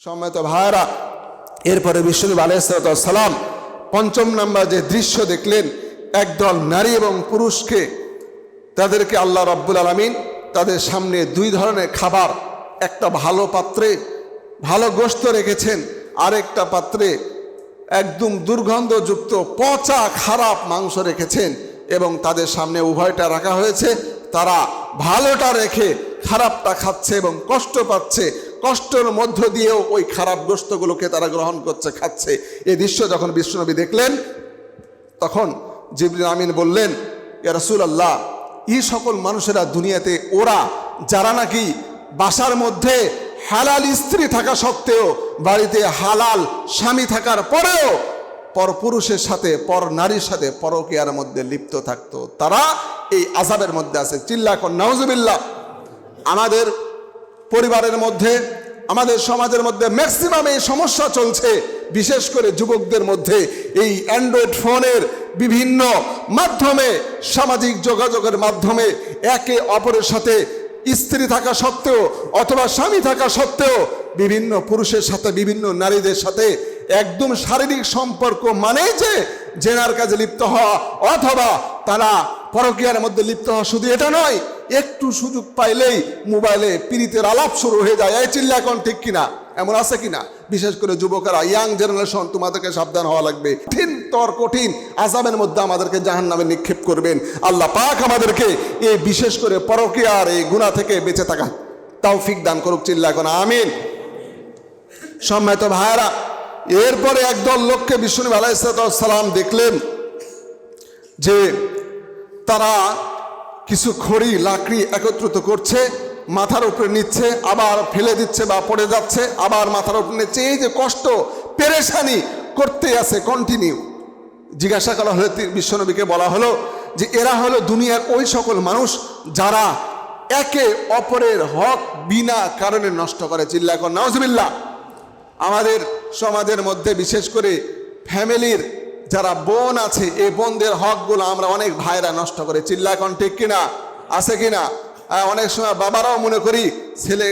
সম্মানিত ভাইরা, এরপরে বিশ্বনবী আলাইহিস সালাম পঞ্চম নাম্বার যে দৃশ্য দেখলেন, একদল নারী এবং পুরুষকে তাদেরকে আল্লাহ রাব্বুল আলামিন তাদের সামনে দুই ধরনের খাবার, একটা ভালো পাত্রে ভালো গোশত রেখেছেন, আরেকটা পাত্রে একদম দুর্গন্ধযুক্ত পচা খারাপ মাংস রেখেছেন এবং তাদের সামনে উভয়টা রাখা হয়েছে। তারা ভালোটা রেখে খারাপটা খাচ্ছে এবং কষ্ট পাচ্ছে, কষ্টের মধ্য দিয়েও ওই খারাপ গোশতগুলোকে তারা গ্রহণ করছে, খাচ্ছে। এই দৃশ্য যখন বিশ্বনবী দেখলেন তখন জিবরিল আমিন বললেন, ইয়া রাসূলুল্লাহ, এই সকল মানুষেরা দুনিয়াতে ওরা যারা নাকি বাসার মধ্যে হালাল স্ত্রী থাকা সত্ত্বেও বাড়িতে হালাল স্বামী থাকার পরেও পরপুরুষের সাথে পর নারীর সাথে পরকীয়ার মধ্যে লিপ্ত থাকতো, তারা এই আযাবের মধ্যে আছে। চিল্লা কর নাউজুবিল্লাহ। আমাদের পরিবারের মধ্যে, আমাদের সমাজের মধ্যে ম্যাক্সিমাম এই সমস্যা চলছে, বিশেষ করে যুবকদের মধ্যে। এই অ্যান্ড্রয়েড ফোনের বিভিন্ন মাধ্যমে, সামাজিক যোগাযোগের মাধ্যমে একে অপরের সাথে স্ত্রী থাকা সত্ত্বেও অথবা স্বামী থাকা সত্ত্বেও বিভিন্ন পুরুষের সাথে বিভিন্ন নারীদের সাথে একদম শারীরিক সম্পর্ক মানে যে জেনার কাজে লিপ্ত হওয়া অথবা তারা পরকীয়ার মধ্যে লিপ্ত হওয়া। শুধু এটা নয়, একটু সুযোগ পাইলেই মোবাইলে পীড়িতের আলাপ শুরু হয়ে যায়। এই চিল্লা এখন ঠিক কিনা? এমন আছে কিনা? বিশেষ করে যুবকেরা, ইয়াং জেনারেশন, তোমাদেরকে সাবধান হওয়া লাগবে। কঠিন আযাবের মধ্যে আমাদেরকে জাহান্নামে নিক্ষেপ করবেন। আল্লাহ পাক আমাদেরকে এই বিশেষ করে পরকীয়ার এই গুনাহ থেকে বেঁচে থাকা তৌফিক দান করুক। চিল্লা এখন আমিন। সম্মানিত ভাইরা, এরপরে একদল লোককে বিশ্বনবী আলাইহিস সালাম দেখলেন যে তারা কিছু খড়ি লাকড়ি একত্রিত করছে, মাথার উপরে নিচ্ছে, আবার ফেলে দিচ্ছে বা পড়ে যাচ্ছে, আবার মাথার উপরে নিচ্ছে। এই যে কষ্ট পেরেশানি করতে আছে কন্টিনিউ। জিজ্ঞাসা করা হলে বিশ্বনবীকে বলা হলো যে এরা হলো দুনিয়ার ওই সকল মানুষ যারা একে অপরের হক বিনা কারণে নষ্ট করে। চিল্লা কর নাউজুবিল্লাহ। আমাদের সমাজের মধ্যে বিশেষ করে ফ্যামিলির যারা বোন আছে, এই বোনদের হকগুলো আমরা অনেক ভাইরা নষ্ট করে। চিল্লা এখন ঠিক কিনা? আছে কিনা? অনেক সময় বাবারাও মনে করি ছেলে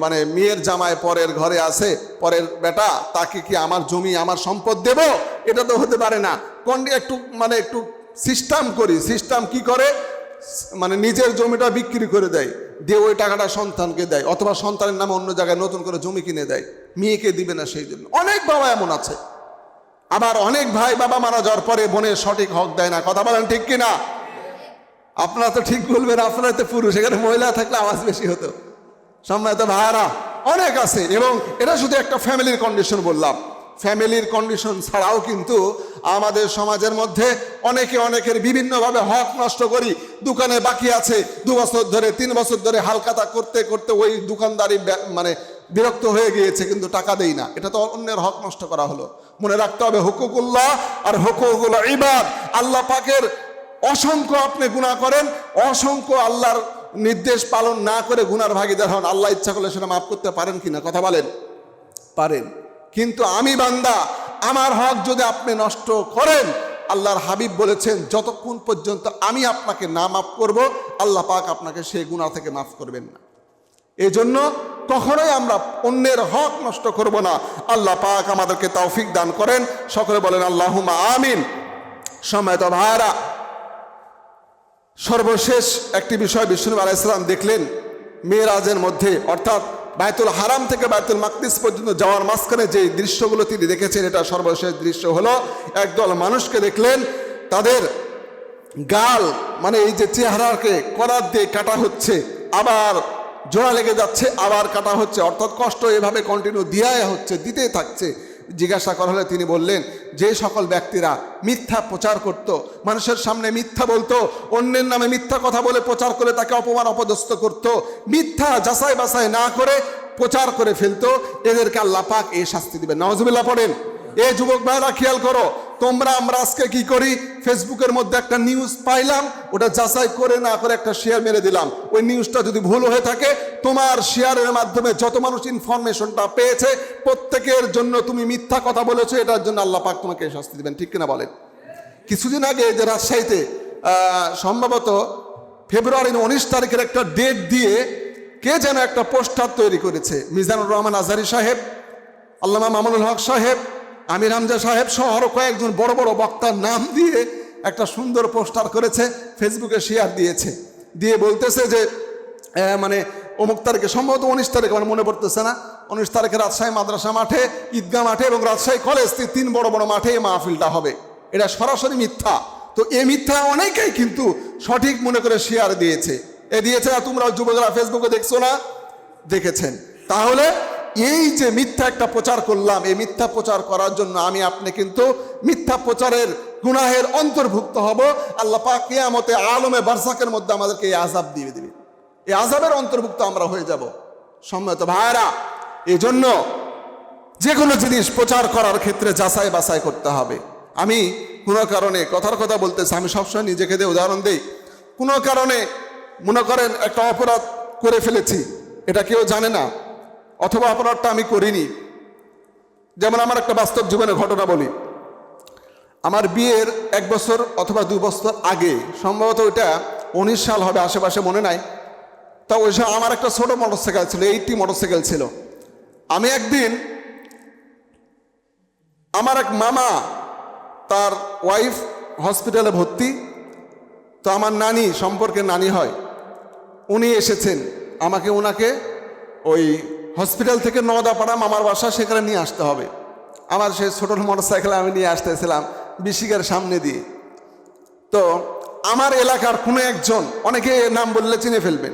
মানে মেয়ের জামাই পরের ঘরে আছে, পরের বেটা, তাকে কি আমার জমি আমার সম্পদ দেব? এটা তো হতে পারে না। একটু সিস্টেম করি। সিস্টেম কি করে? মানে নিজের জমিটা বিক্রি করে দেয়, দিয়ে ওই টাকাটা সন্তানকে দেয়, অথবা সন্তানের নামে অন্য জায়গায় নতুন করে জমি কিনে দেয়, মেয়েকে দিবে না সেই জন্য। অনেক বাবা এমন আছে। আবার অনেক ভাই বাবা মারা যাওয়ার পরে বোনের সঠিক হক দেয় না। কথা বলেন ঠিক কিনা? আপনারা তো ঠিক বলবেন, আপনারা তো পুরুষ, এখানে মহিলা থাকলে আওয়াজ বেশি হতো। সম্মানিত ভাইরা, অনেক আছে। এবং এটা শুধু একটা ফ্যামিলির কন্ডিশন বললাম। ফ্যামিলির কন্ডিশন ছাড়াও কিন্তু আমাদের সমাজের মধ্যে অনেকে অনেকের বিভিন্নভাবে হক নষ্ট করি। দোকানে বাকি আছে 2 বছর ধরে 3 বছর ধরে হালখাতা করতে করতে ওই দোকানদারি মানে বিরক্ত হয়ে গিয়েছে, কিন্তু টাকা দেই না। এটা তো অন্যের হক নষ্ট করা হলো। মনে রাখতে হবে, হুকুকুল্লাহ আর হুকুকুল ইবাদ। আল্লাহ পাকের অসংখ্য আপনি গুনাহ করেন, অসংখ্য আল্লাহর নির্দেশ পালন না করে গুনার ভাগীদার হন। আল্লাহ ইচ্ছা করলে সেটা মাফ করতে পারেন কিনা? কথা বলেন। পারেন। কিন্তু আমি বান্দা, আমার হক যদি আপনি নষ্ট করেন, আল্লাহর হাবিব বলেছেন যতক্ষণ পর্যন্ত আমি আপনাকে না মাফ করব, আল্লাহ পাক আপনাকে সেই গুনাহ থেকে মাফ করবেন না। এই জন্য কখনোই আমরা অন্যের হক নষ্ট করব না। আল্লাহ পাক আমাদেরকে তৌফিক দান করেন। সকলে বলেন আল্লাহুম্মা আমিন। সম্মানিত ভাইরা, সর্বশেষ একটি বিষয় বিশ্বনবী আলাইহিস সালাম দেখলেন মেরাজের মধ্যে, অর্থাৎ বায়তুল হারাম থেকে বায়তুল মাকদিস পর্যন্ত যাওয়ার মাঝখানে যে দৃশ্যগুলো তিনি দেখেছেন, এটা সর্বশেষ দৃশ্য হলো একদল মানুষকে দেখলেন তাদের গাল মানে এই যে চেহারাকে করাত দিয়ে কাটা হচ্ছে, আবার জোড়া লেগে যাচ্ছে, আবার কাটা হচ্ছে, অর্থাৎ কষ্ট এভাবে কন্টিনিউ দিতেই থাকছে। জিজ্ঞাসা করা হলে তিনি বললেন যে সকল ব্যক্তিরা মিথ্যা প্রচার করত, মানুষের সামনে মিথ্যা বলতো, অন্যের নামে মিথ্যা কথা বলে প্রচার করে তাকে অপমান অপদস্থ করত, মিথ্যা যাচাই বাছাই না করে প্রচার করে ফেলতো, এদেরকে আল্লাহ পাক এই শাস্তি দিবেন। নাউজুবিল্লাহ পড়েন। এই যুবক ভাইরা খেয়াল করো, আমরা আজকে কি করি? ফেসবুকের মধ্যে একটা নিউজ পাইলাম, ওটা যাচাই করে না করে একটা শেয়ার মেরে দিলাম। ওই নিউজটা যদি ভুল হয়ে থাকে, তোমার শেয়ারের মাধ্যমে যত মানুষ ইনফরমেশনটা পেয়েছে প্রত্যেকের জন্য তুমি মিথ্যা কথা বলেছো, এটার জন্য আল্লাহ পাক তোমাকে শাস্তি দিবেন। ঠিক কিনা বলেন? কিছুদিন আগে যে রাজশাহীতে সম্ভবত ফেব্রুয়ারির 19 তারিখের একটা ডেট দিয়ে কে যেন একটা পোস্টার তৈরি করেছে, মিজানুর রহমান আজহারি সাহেব আল্লামা মামুনুল হক সাহেব, আমির হামজা সাহেব সহ আরো কয়েকজন বড় বড় বক্তার নাম দিয়ে একটা সুন্দর পোস্টার করেছে, ফেসবুকে শেয়ার দিয়েছে, দিয়ে বলতেছে যে মানে অমুক তারিখে, সম্ভবত 19 তারিখে, আমার মনে পড়তেছে না, 19 তারিখে রাজশাহী মাদ্রাসা মাঠে, ঈদগাহ মাঠে এবং রাজশাহী কলেজ, 3 বড় বড় মাঠে এই মাহফিলটা হবে। এটা সরাসরি মিথ্যা। তো এই মিথ্যা অনেকেই কিন্তু সঠিক মনে করে শেয়ার দিয়েছে, আর তোমরা যুবকরা ফেসবুকে দেখছো না, দেখেছেন। তাহলে এই যে মিথ্যা একটা প্রচার করলাম, এই মিথ্যা প্রচার করার জন্য আমি আপনি কিন্তু মিথ্যা প্রচারের গুনাহের অন্তর্ভুক্ত হব। আল্লাহ পাক কিয়ামতে আলমে বারজাকের মধ্যে আমাদেরকে এই আযাব দিয়ে দিবে, এই আযাবের অন্তর্ভুক্ত আমরা হয়ে যাব। সম্মানিত ভাইরা, এই জন্য যে কোনো জিনিস প্রচার করার ক্ষেত্রে যাচাই বাছাই করতে হবে। আমি কোনো কারণে কথার কথা বলতেছি, আমি সবসময় নিজেকে দিয়ে উদাহরণ দিই। কোনো কারণে মনে করেন একটা অপরাধ করে ফেলেছি, এটা কেউ জানে না, অথবা অপরাধটা আমি করিনি। যেমন আমার একটা বাস্তব জীবনের ঘটনা বলি। আমার বিয়ের 1 বছর অথবা 2 বছর আগে, সম্ভবত ওইটা 19 সাল হবে আশেপাশে, মনে নাই। তা ওই সময় আমার একটা ছোট মোটরসাইকেল ছিল, 80 মোটরসাইকেল ছিল। আমি একদিন আমার এক মামা, তার ওয়াইফ হসপিটালে ভর্তি, তো আমার নানি, সম্পর্কে নানি হয়, উনি এসেছেন, ওনাকে ওই হসপিটাল থেকে নওদাপাড়া মামার বাসা, সেখানে নিয়ে আসতে হবে। আমার সেই ছোট মোটরসাইকেলে আমি নিয়ে আসতেছিলাম বিশিকের সামনে দিয়ে। তো আমার এলাকার কোনো একজন, অনেকে নাম বললে চিনে ফেলবেন,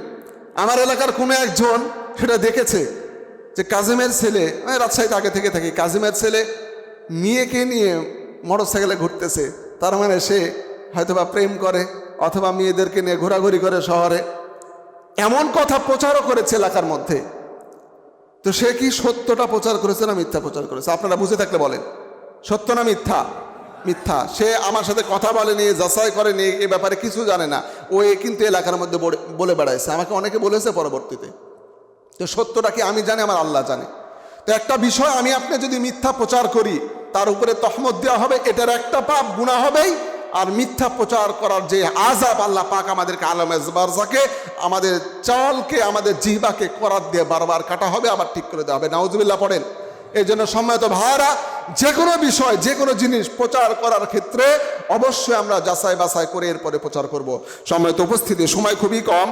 আমার এলাকার কোনো একজন সেটা দেখেছে যে কাজিমের ছেলে, রাজশাহীতে আগে থেকে থাকি, কাজিমের ছেলে মেয়েকে নিয়ে মোটরসাইকেলে ঘুরতেছে, তার মানে সে হয়তোবা প্রেম করে অথবা মেয়েদেরকে নিয়ে ঘোরাঘুরি করে শহরে, এমন কথা প্রচারও করেছে এলাকার মধ্যে। তো সে কি সত্যটা প্রচার করেছে না মিথ্যা প্রচার করেছে? আপনারা বুঝে থাকলে বলেন, সত্য না মিথ্যা? মিথ্যা। সে আমার সাথে কথা বলেনি, যাচাই করেনি, এ ব্যাপারে কিছু জানে না, ও কিন্তু এলাকার মধ্যে বলে বেড়াইছে। আমাকে অনেকে বলেছে পরবর্তীতে। তো সত্যটা কি আমি জানি, আমার আল্লাহ জানে। তো একটা বিষয় আমি আপনি যদি মিথ্যা প্রচার করি, তার উপরে তহমত দেওয়া হবে, এটার একটা পাপ গুনাহ হবেই। আর মিথ্যা প্রচার করার যে আযাব, আল্লাহ পাক আমাদেরকে আলমে বারজাকে, আমাদের চালকে, আমাদের জিহ্বাকে করাত দিয়ে বারবার কাটা হবে, আবার ঠিক করে দেওয়া হবে। নাউজুবিল্লাহ পড়েন। এই জন্য সম্মানিত ভাইরা, যে কোনো বিষয়, যে কোনো জিনিস প্রচার করার ক্ষেত্রে অবশ্যই আমরা যাচাই বাছাই করে এরপরে প্রচার করব। সম্মানিত উপস্থিতি, সময় খুবই কম।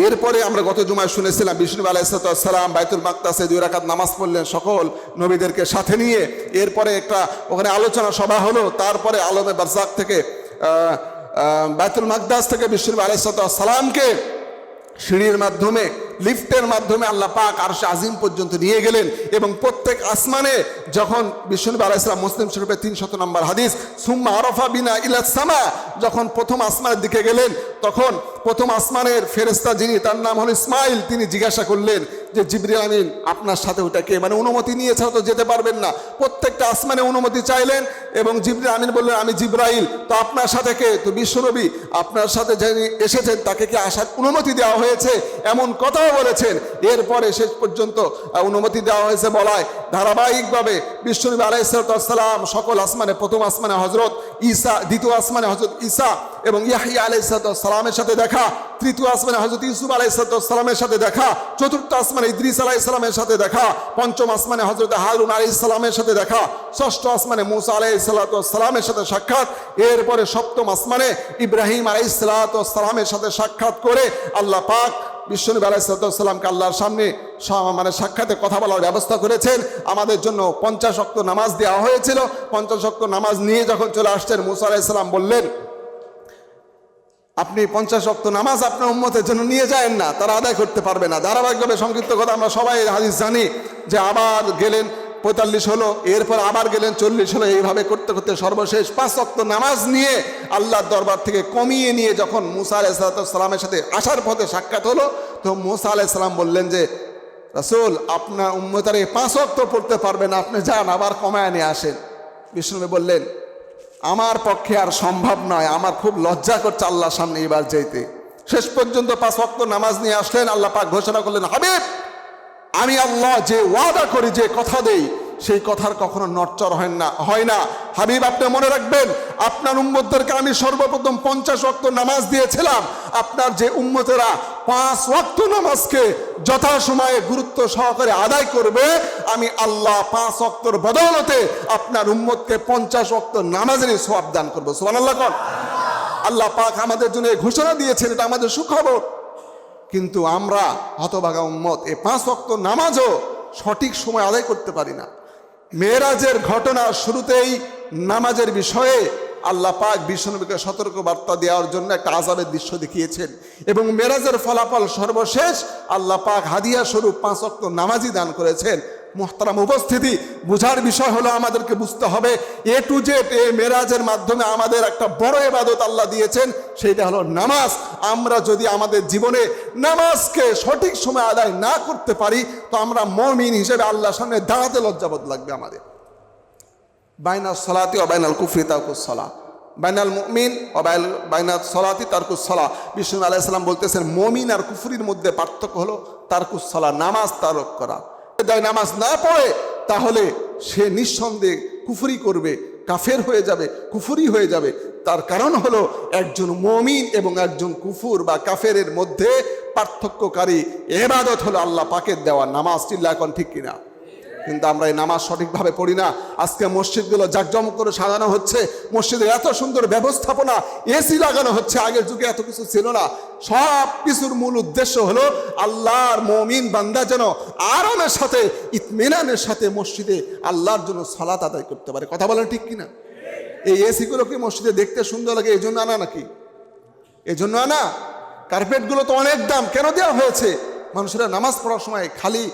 এরপরে আমরা গত জুমায় শুনেছিলাম বিষ্ণু আলাইহিস সালাম বাইতুল মাকদাসে 2 রাকাত নামাজ পড়লেন সকল নবীদেরকে সাথে নিয়ে। এরপরে একটা ওখানে আলোচনা সভা হলো। তারপরে আলমে বারজাক থেকে, বাইতুল মাকদাস থেকে বিষ্ণু আলাইহিস সালামকে সিঁড়ির মাধ্যমে, লিফটের মাধ্যমে আল্লাহ পাক আরশে আজিম পর্যন্ত নিয়ে গেলেন। এবং প্রত্যেক আসমানে যখন বিষ্ণু আলাইহিস সালাম, মুসলিম শরীফে 300 নম্বর হাদিস, সুম্মা আরাফা বিনা ইলা সামা, যখন প্রথম আসমানের দিকে গেলেন, তখন প্রথম আসমানের ফেরেশতা যিনি, তার নাম হল ইসমাইল, তিনি জিজ্ঞাসা করলেন যে জিবরিল আমিন, আপনার সাথে ওটা কে? মানে অনুমতি নিয়ে ছাড়া তো যেতে পারবেন না। প্রত্যেকটা আসমানে অনুমতি চাইলেন এবং জিবরিল আমিন বললেন আমি জিব্রাইল। তো আপনার সাথে কে? তো বিশ্বনবী, আপনার সাথে যিনি এসেছেন তাকে কি আসার অনুমতি দেওয়া হয়েছে? এমন কথাও বলেছেন। এরপরে শেষ পর্যন্ত অনুমতি দেওয়া হয়েছে বলায় ধারাবাহিকভাবে বিশ্বনবী আলাইহিস সালাম সকল আসমানে, প্রথম আসমানে হযরত ঈসা, দ্বিতীয় আসমানে হযরত ঈসা এবং ইয়াহইয়া আলাইহিস সালামের সাথে দেখা, তৃতীয় আসমানে হযরত ইউসুফ আলাইহিস সালামের সাথে দেখা, চতুর্থ আসমানে ইদ্রিস আলাইহিস সালামের সাথে দেখা, পঞ্চম আসমানে হযরত হারুন আলাইহিস সালামের সাথে দেখা, ষষ্ঠ আসমানে মুসা আলাইহিস সালামের সাথে সাক্ষাৎ, এরপরে সপ্তম আসমানে ইব্রাহিম আলাইহিস সালামের সাথে সাক্ষাৎ করে আল্লাহ পাক বিশ্বনবী আলাইহিস সালামকে আল্লাহর সামনে মানে সাক্ষাতে কথা বলার ব্যবস্থা করেছেন। আমাদের জন্য 50 ওয়াক্ত নামাজ দেওয়া হয়েছিল। 50 ওয়াক্ত নামাজ নিয়ে যখন চলে আসছেন, মুসা আলাইহিস সালাম বললেন আপনি 50 ওয়াক্ত নামাজ আপনার উম্মতের জন্য নিয়ে যায়েন না, তারা আদায় করতে পারবে না। ধারাবাহিকভাবে, সংক্ষিপ্ত কথা আমরা সবাই হাদিস জানি যে আবার গেলেন 45 হলো, এরপর আবার গেলেন 40 হলো, এইভাবে করতে করতে সর্বশেষ 5 ওয়াক্ত নামাজ নিয়ে আল্লাহর দরবার থেকে কমিয়ে নিয়ে যখন মুসা আলাইহিস সালামের সাথে আসার পথে সাক্ষাৎ হলো, তো মুসা আলাইহিস সালাম বললেন যে রাসূল, আপনার উম্মতারে 5 ওয়াক্ত পড়তে পারবে না, আপনি যান আবার কমায় নিয়ে আসেন। বিষ্ণু বললেন আমার পক্ষে আর সম্ভব নয়, আমার খুব লজ্জা করছে আল্লাহর সামনে এবার যেতে। শেষ পর্যন্ত 5 ওয়াক্ত নামাজ নিয়ে আসলেন। আল্লাহ পাক ঘোষণা করলেন, হাবিব, আমি আল্লাহ যে ওয়াদা করি, যে কথা দেই, সেই কথার কখনো নড়চড় হয় না। হাবিব, আপনি মনে রাখবেন, আপনার উম্মতদেরকে আমি সর্বপ্রথম 50 ওয়াক্ত নামাজ দিয়েছিলাম। আপনার যে উম্মতেরা 5 ওয়াক্ত নামাজকে যথাসময়ে গুরুত্ব সহকারে আদায় করবে, আমি আল্লাহ 5 ওয়াক্তর বদৌলতে আপনার উম্মতকে 50 ওয়াক্ত নামাজেরই সওয়াব দান করবো। সুবহানাল্লাহ। আল্লাহ পাক আমাদের জন্য ঘোষণা দিয়েছেন, এটা আমাদের সুখবর। কিন্তু আমরা হতভাগা উম্মত এই 5 ওয়াক্ত নামাজও সঠিক সময় আদায় করতে পারি না। মেরাজের ঘটনা শুরুতেই নামাজের বিষয়ে আল্লাহ পাক বিশ্বনবীকে সতর্ক বার্তা দেওয়ার জন্য একটা আযাবের দৃশ্য দেখিয়েছেন, এবং মেরাজের ফলাফল সর্বশেষ আল্লাহ পাক হাদিয়া স্বরূপ 5 ওয়াক্ত নামাজই দান করেছেন। মুহতারাম উপস্থিতি, বুঝার বিষয় হলো আমাদেরকে বুঝতে হবে এ টু জেড এই মেরাজের মাধ্যমে আমাদের একটা বড় ইবাদত আল্লাহ দিয়েছেন, সেইটা হলো নামাজ। আমরা যদি আমাদের জীবনে নামাজকে সঠিক সময় আদায় না করতে পারি, তো আমরা মুমিন হিসেবে আল্লাহর সামনে দাঁড়াতে লজ্জাবোধ লাগবে আমাদের। বাইনাল সলাতি ওয়া বাইনাল কুফরি তারকুস সালাহ, বাইনাল মুমিন ওয়া বাইনাল সলাতি তারকুস সালাহ। বিষ্ণু আলাইহিস সালাম বলতেছেন, মুমিন আর কুফরির মধ্যে পার্থক্য হলো তারকুস সালাহ, নামাজ তারক করা। নামাজ না পড়ে তাহলে সে নিঃসন্দেহে কুফরি করবে, কাফের হয়ে যাবে, কুফরি হয়ে যাবে। তার কারণ হলো একজন মুমিন এবং একজন কুফুর বা কাফেরের মধ্যে পার্থক্যকারী ইবাদত হলো আল্লাহ পাকের দেওয়া নামাজ। চিল্লা এখন ঠিক কিনা? কিন্তু আমরা এই নামাজ সঠিকভাবে পড়ি না। আজকে মসজিদগুলো জাঁকজমক করে সাজানো হচ্ছে, মসজিদে এত সুন্দর ব্যবস্থাপনা, এসি লাগানো হচ্ছে, আগের যুগে এত কিছু ছিল না। সব কিছুর মূল উদ্দেশ্য হলো আল্লাহর মুমিন বান্দা যেন আরামের সাথে, ইতমিনানের সাথে মসজিদে আল্লাহর জন্য সালাত আদায় করতে পারে। কথা বলেন ঠিক কিনা? এই এসিগুলোকে মসজিদে দেখতে সুন্দর লাগে, এই জন্য আনা নাকি? এই জন্য আনা? কার্পেটগুলো তো অনেক দাম, কেন দেওয়া হয়েছে? মানুষেরা নামাজ পড়ার সময় খালি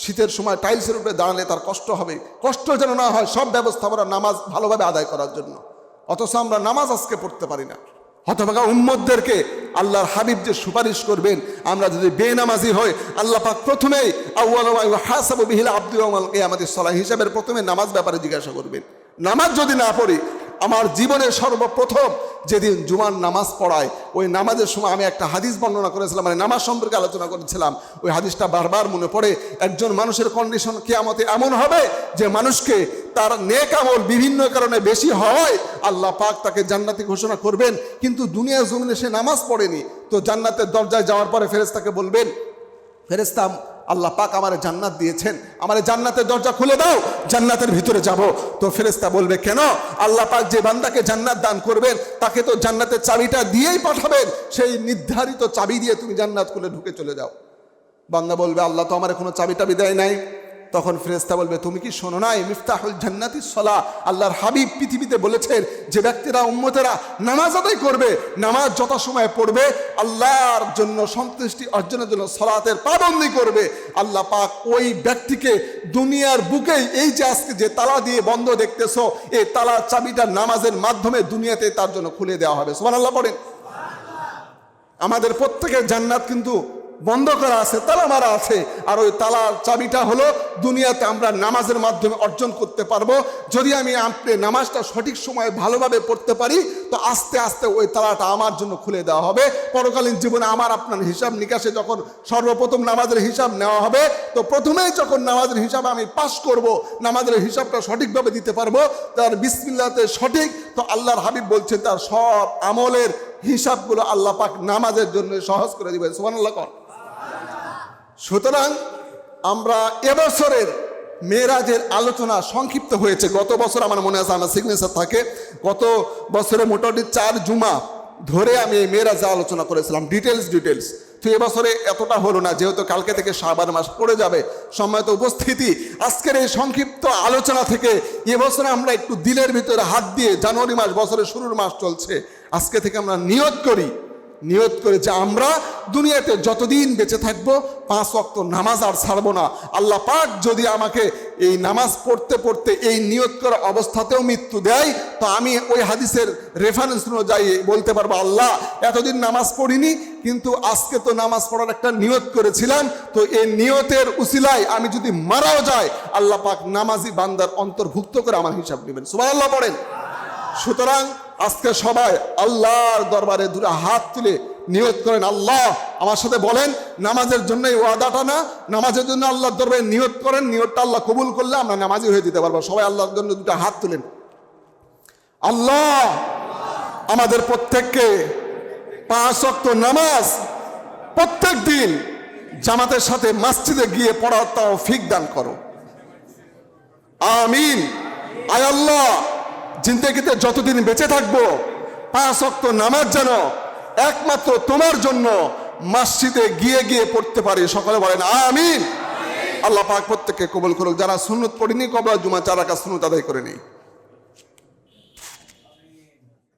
শীতের সময় টাইলসের উপরে দাঁড়ালে তার কষ্ট হবে, কষ্ট যেন না হয়, সব ব্যবস্থা আমরা নামাজ ভালোভাবে আদায় করার জন্য। অথচ আমরা নামাজ আজকে পড়তে পারি না। হতভাগা উম্মতদেরকে আল্লাহর হাবিব যে সুপারিশ করবেন, আমরা যদি বেনামাজি হই, আল্লাহ পাক প্রথমেই আউয়ালু মা ইউহাসাবু বিহিল আবদু ইয়াউমাল কিয়ামাতিস সালাহ হিসাবের প্রথমে নামাজ ব্যাপারে জিজ্ঞাসা করবেন। নামাজ যদি না পড়ি, আমার জীবনের সর্বপ্রথম যেদিন জুমার নামাজ পড়ায়, ওই নামাজের সময় আমি একটা হাদিস বর্ণনা করেছিলাম, মানে নামাজ সম্পর্কে আলোচনা করেছিলাম। ওই হাদিসটা বারবার মনে পড়ে। একজন মানুষের কন্ডিশন কিয়ামতে এমন হবে যে মানুষকে তার নেক আমল বিভিন্ন কারণে বেশি হয়, আল্লাহ পাক তাকে জান্নাতি ঘোষণা করবেন, কিন্তু দুনিয়া জমিনে সে নামাজ পড়েনি। তো জান্নাতের দরজায় যাওয়ার পরে ফেরেশতাকে বলবেন, ফেরেশতা আল্লাহ পাক আমারে জান্নাত দিয়েছেন, আমারে জান্নাতের দরজা খুলে দাও, জান্নাতের ভিতরে যাব। তো ফেরেশতা বলবে, কেন? আল্লাহ পাক যে বান্দাকে জান্নাত দান করবেন তাকে তো জান্নাতের চাবিটা দিয়েই পাঠাবেন, সেই নির্ধারিত চাবি দিয়ে তুমি জান্নাত খুলে ঢুকে চলে যাও। বান্দা বলবে, আল্লাহ তো আমার কোনো চাবি টাবি দেয় নাই। তখন ফেরেশতা বলবে, তুমি কি শোনো নাই মিফতাহুল জান্নাতিস সালাহ? আল্লাহর হাবিব পৃথিবীতে বলেছেন, যে ব্যক্তিরা উম্মতেরা নামাজ আদায় করবে, নামাজ যথাসময়ে পড়বে, আল্লাহর জন্য সন্তুষ্টি অর্জনের জন্য সালাতের পাবন্দি করবে, আল্লাহ পাক ওই ব্যক্তিকে দুনিয়ার বুকেই এই যে আজকে যে তালা দিয়ে বন্ধ দেখতেছো, এই তালার চাবিটা নামাজের মাধ্যমে দুনিয়াতে তার জন্য খুলে দেওয়া হবে। সুবহানাল্লাহ পড়েন। আমাদের প্রত্যেকের জান্নাত কিন্তু বন্ধ করা আছে, তালা মারা আছে, আর ওই তালার চাবিটা হলো দুনিয়াতে আমরা নামাজের মাধ্যমে অর্জন করতে পারবো। যদি আমি আপনি নামাজটা সঠিক সময়ে ভালোভাবে পড়তে পারি, তো আস্তে আস্তে ওই তালাটা আমার জন্য খুলে দেওয়া হবে। পরকালীন জীবনে আমার আপনার হিসাব নিকাশে যখন সর্বপ্রথম নামাজের হিসাব নেওয়া হবে, তো প্রথমেই যখন নামাজের হিসাব আমি পাস করব, নামাজের হিসাবটা সঠিকভাবে দিতে পারবো, তার বিসমিল্লাহতে সঠিক, তো আল্লাহর হাবিব বলছেন তার সব আমলের হিসাবগুলো আল্লাহ পাক নামাজের জন্য সহজ করে দিবেন। সুবহানাল্লাহ। সুতরাং আমরা এবছরের মেরাজের আলোচনা সংক্ষিপ্ত হয়েছে। গত বছর আমার মনে আছে, আমার সিগনেচার থাকে, গত বছরে মোটামুটি 4 জুমা ধরে আমি এই মেরাজের আলোচনা করেছিলাম, ডিটেলস। তো এবছরে এতটা হলো না, যেহেতু কালকে থেকে শাবান মাস পড়ে যাবে। সম্মানিত উপস্থিতি, আজকের এই সংক্ষিপ্ত আলোচনা থেকে এবছরে আমরা একটু দিলের ভিতরে হাত দিয়ে, জানুয়ারি মাস বছরের শুরুর মাস চলছে, আজকে থেকে আমরা নিয়ত করি যে আমরা দুনিয়াতে যতদিন বেঁচে থাকবো 5 ওয়াক্ত নামাজ আর ছাড়বো না। আল্লাহ পাক যদি আমাকে এই নামাজ পড়তে পড়তে এই নিয়ত করা অবস্থাতেও মৃত্যু দেয়, তো আমি ওই হাদিসের রেফারেন্স অনুযায়ী বলতে পারবো, আল্লাহ এতদিন নামাজ পড়িনি, কিন্তু আজকে তো নামাজ পড়ার একটা নিয়ত করেছিলাম, তো এই নিয়তের উসিলায় আমি যদি মারাও যায়, আল্লাহ পাক নামাজি বান্দার অন্তর্ভুক্ত করে আমার হিসাব নেবেন। সুবহানাল্লাহ পড়েন। সুতরাং আজকে সবাই আল্লাহর দরবারে দুটো হাত তুলে নিয়ত করেন। আল্লাহ আমার সাথে বলেন, নামাজের জন্য এই ওয়াদাটা না, নামাজের জন্য আল্লাহর দরবারে নিয়ত করেন, নিয়তটা আল্লাহ কবুল করলে আমরা নামাজি হয়ে দিতে পারবো। সবাই আল্লাহর জন্য দুটো হাত তুলেন। আল্লাহ আমাদের প্রত্যেককে 5 ওয়াক্ত নামাজ প্রত্যেক দিন জামাতের সাথে মসজিদে গিয়ে পড়ার তৌফিক দান করো, আমিন। আয় আল্লাহ, জিন্দেগিতে যতদিন বেঁচে থাকবো 5 ওয়াক্ত নামাজ যেন একমাত্র তোমার জন্য মসজিদে গিয়ে গিয়ে পড়তে পারি। সকলে বলেন আমিন। আল্লাহ পাক প্রত্যেককে কবুল করুক। যারা সুন্নত পড়েনি কবলা জুমা 4 রাকাত সুন্নত আদায় করে নেই।